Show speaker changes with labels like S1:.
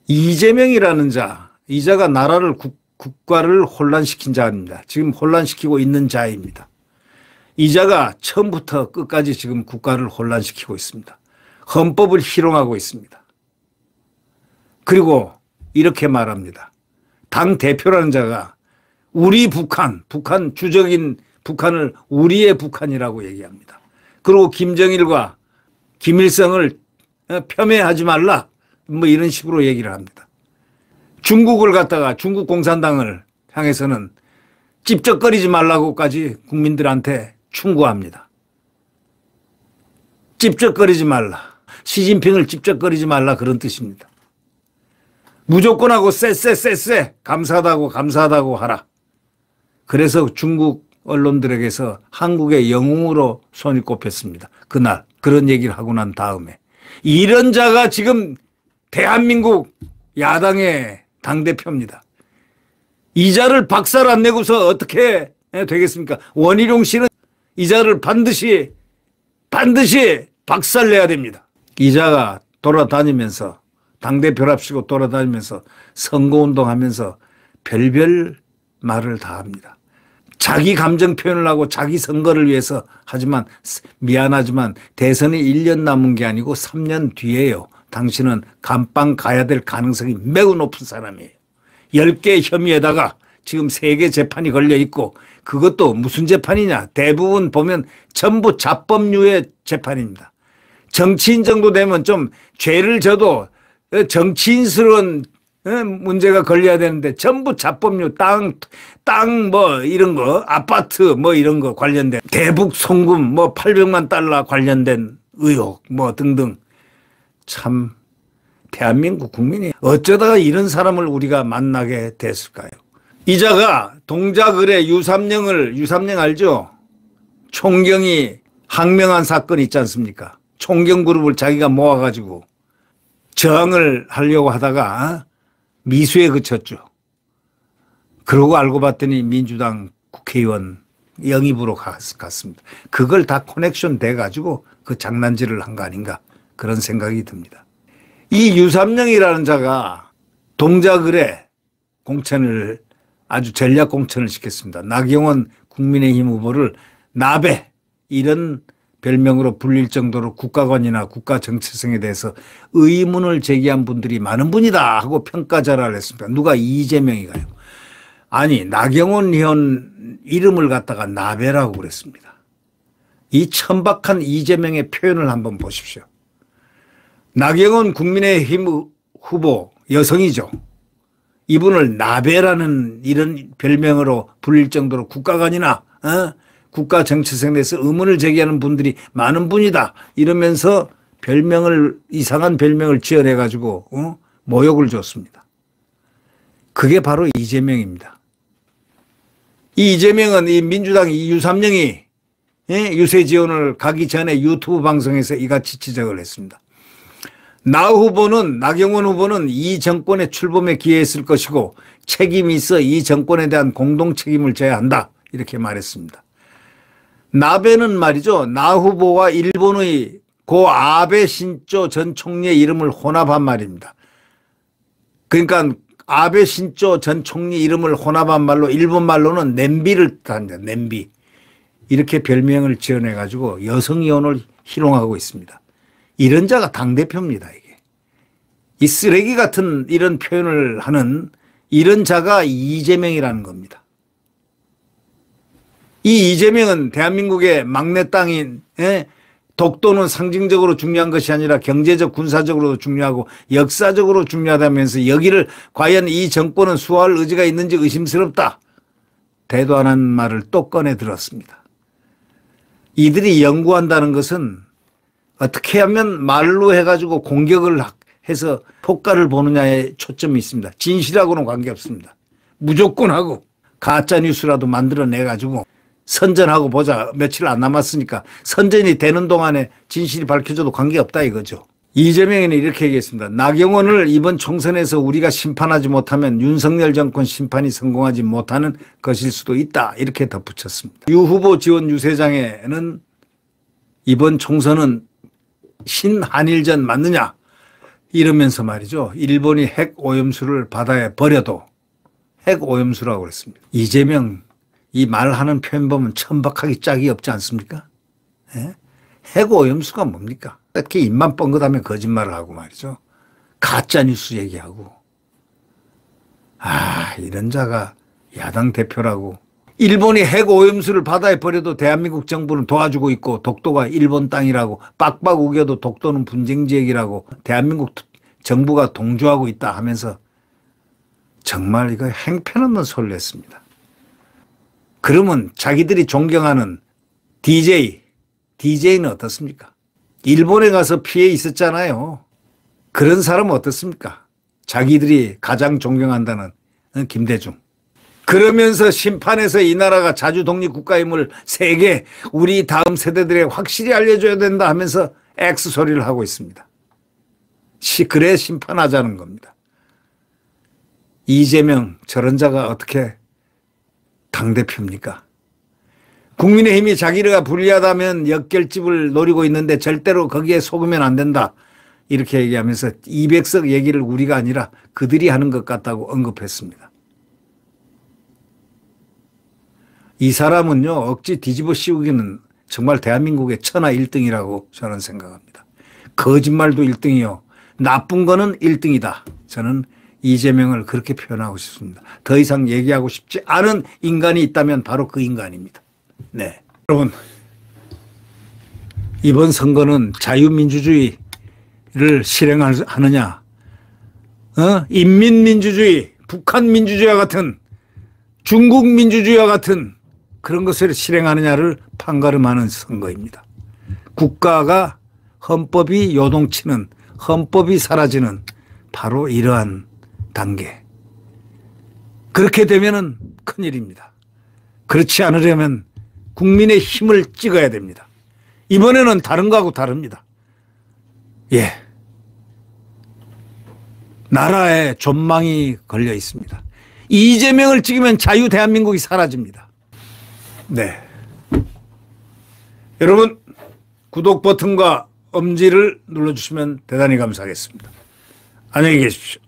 S1: 이재명이라는 자, 이 자가 나라를 국가를 혼란시킨 자입니다. 지금 혼란시키고 있는 자입니다. 이 자가 처음부터 끝까지 지금 국가를 혼란시키고 있습니다. 헌법을 희롱하고 있습니다. 그리고 이렇게 말합니다. 당 대표라는 자가 우리 북한 주적인 북한을 우리의 북한이라고 얘기합니다. 그리고 김정일과 김일성을 폄훼하지 말라 뭐 이런 식으로 얘기를 합니다. 중국을 갖다가 중국 공산당을 향해서는 찝쩍거리지 말라고까지 국민들한테 충고합니다. 찝쩍거리지 말라. 시진핑을 찝쩍거리지 말라 그런 뜻입니다. 무조건 하고 쎄 감사하다고 하라. 그래서 중국 언론들에게서 한국의 영웅으로 손이 꼽혔습니다. 그날 그런 얘기를 하고 난 다음에 이런 자가 지금 대한민국 야당의 당대표입니다. 이 자를 박살 안 내고서 어떻게 되겠습니까? 원희룡 씨는 이 자를 반드시 박살 내야 됩니다. 이 자가 돌아다니면서 당대표랍시고 돌아다니면서 선거운동하면서 별별 말을 다 합니다. 자기 감정 표현을 하고 자기 선거를 위해서 하지만 미안하지만 대선이 1년 남은 게 아니고 3년 뒤에요. 당신은 감방 가야 될 가능성이 매우 높은 사람이에요. 10개 혐의에다가 지금 3개 재판이 걸려 있고 그것도 무슨 재판이냐. 대부분 보면 전부 자법류의 재판입니다. 정치인 정도 되면 좀 죄를 져도 정치인스러운 문제가 걸려야 되는데 전부 자법류 땅 뭐 이런 거 아파트 뭐 이런 거 관련된 대북 송금 뭐 800만 달러 관련된 의혹 뭐 등등. 참 대한민국 국민이 어쩌다가 이런 사람을 우리가 만나게 됐을까요? 이 자가 동작을의 유삼령 알죠? 총경이 항명한 사건 있지 않습니까? 총경 그룹을 자기가 모아가지고 저항을 하려고 하다가 미수에 그쳤죠. 그러고 알고 봤더니 민주당 국회의원 영입으로 갔습니다. 그걸 다 커넥션 돼가지고 그 장난질을 한 거 아닌가 그런 생각이 듭니다. 이 유삼령이라는 자가 동작을의 공천을 아주 전략 공천을 시켰습니다. 나경원 국민의힘 후보를 나베 이런 별명으로 불릴 정도로 국가관이나 국가 정체성에 대해서 의문을 제기한 분들이 많은 분이다 하고 평가절하를 했습니다. 누가 이재명이가요. 아니 나경원 의원 이름을 갖다가 나베라고 그랬습니다. 이 천박한 이재명의 표현을 한번 보십시오. 나경원 국민의힘 후보 여성이죠. 이분을 나베라는 이런 별명으로 불릴 정도로 국가관이나 국가 정체성에 대해서 의문을 제기하는 분들이 많은 분이다 이러면서 이상한 별명을 지어내가지고 모욕을 줬습니다. 그게 바로 이재명입니다. 이 이재명은 이 민주당 이 유삼령이 유세지원을 가기 전에 유튜브 방송에서 이같이 지적을 했습니다. 나경원 후보는 이 정권의 출범에 기여했을 것이고 책임이 있어 이 정권에 대한 공동 책임을 져야 한다 이렇게 말했습니다. 나베는 말이죠. 나 후보와 일본의 고 아베 신조 전 총리의 이름을 혼합한 말입니다. 그러니까 아베 신조 전 총리 이름을 혼합한 말로 일본 말로는 냄비를 뜻합니다. 냄비. 이렇게 별명을 지어내가지고 여성의원을 희롱하고 있습니다. 이런 자가 당대표입니다. 이게. 이 쓰레기 같은 이런 표현을 하는 이런 자가 이재명이라는 겁니다. 이 이재명은 대한민국의 막내 땅인 독도는 상징적으로 중요한 것이 아니라 경제적 군사적으로도 중요하고 역사적으로 중요하다면서 여기를 과연 이 정권은 수호할 의지가 있는지 의심스럽다. 대도 안 한 말을 또 꺼내 들었습니다. 이들이 연구한다는 것은 어떻게 하면 말로 해가지고 공격을 해서 효과를 보느냐에 초점이 있습니다. 진실하고는 관계없습니다. 무조건 하고 가짜뉴스라도 만들어내가지고 선전하고 보자. 며칠 안 남았으니까 선전이 되는 동안에 진실이 밝혀져도 관계없다 이거죠. 이재명은 이렇게 얘기했습니다. 나경원을 이번 총선에서 우리가 심판하지 못하면 윤석열 정권 심판이 성공하지 못하는 것일 수도 있다. 이렇게 덧붙였습니다. 유 후보 지원 유세장에는 이번 총선은 신한일전 맞느냐 이러면서 말이죠. 일본이 핵 오염수를 바다에 버려도 핵 오염수라고 그랬습니다. 이재명 이 말하는 표현 보면 천박하기 짝이 없지 않습니까? 예? 핵 오염수가 뭡니까? 특히 입만 뻥긋하면 거짓말을 하고 말이죠. 가짜뉴스 얘기하고. 이런 자가 야당 대표라고. 일본이 핵 오염수를 바다에 버려도 대한민국 정부는 도와주고 있고 독도가 일본 땅이라고 빡빡 우겨도 독도는 분쟁지역이라고 대한민국 정부가 동조하고 있다 하면서 정말 이거 행편없는 소리를 했습니다. 그러면 자기들이 존경하는 DJ는 어떻습니까? 일본에 가서 피해 있었잖아요. 그런 사람은 어떻습니까? 자기들이 가장 존경한다는 김대중. 그러면서 심판에서 이 나라가 자주 독립국가임을 세계 우리 다음 세대들에 확실히 알려줘야 된다 하면서 X 소리를 하고 있습니다. 그래 심판하자는 겁니다. 이재명 저런 자가 어떻게 당대표입니까? 국민의힘이 자기가 불리하다면 역결집을 노리고 있는데 절대로 거기에 속으면 안 된다. 이렇게 얘기하면서 200석 얘기를 우리가 아니라 그들이 하는 것 같다고 언급했습니다. 이 사람은요, 억지 뒤집어 씌우기는 정말 대한민국의 천하 1등이라고 저는 생각합니다. 거짓말도 1등이요. 나쁜 거는 1등이다. 저는 이재명을 그렇게 표현하고 싶습니다. 더 이상 얘기하고 싶지 않은 인간이 있다면 바로 그 인간입니다. 네. 여러분, 이번 선거는 자유민주주의를 실행하느냐, 인민민주주의, 북한민주주의와 같은 중국민주주의와 같은 그런 것을 실행하느냐를 판가름하는 선거입니다. 국가가 헌법이 요동치는, 헌법이 사라지는 바로 이러한 단계. 그렇게 되면은 큰일입니다. 그렇지 않으려면 국민의 힘을 찍어야 됩니다. 이번에는 다른 거하고 다릅니다. 예. 나라에 존망이 걸려 있습니다. 이재명을 찍으면 자유 대한민국이 사라집니다. 네. 여러분, 구독 버튼과 엄지를 눌러주시면 대단히 감사하겠습니다. 안녕히 계십시오.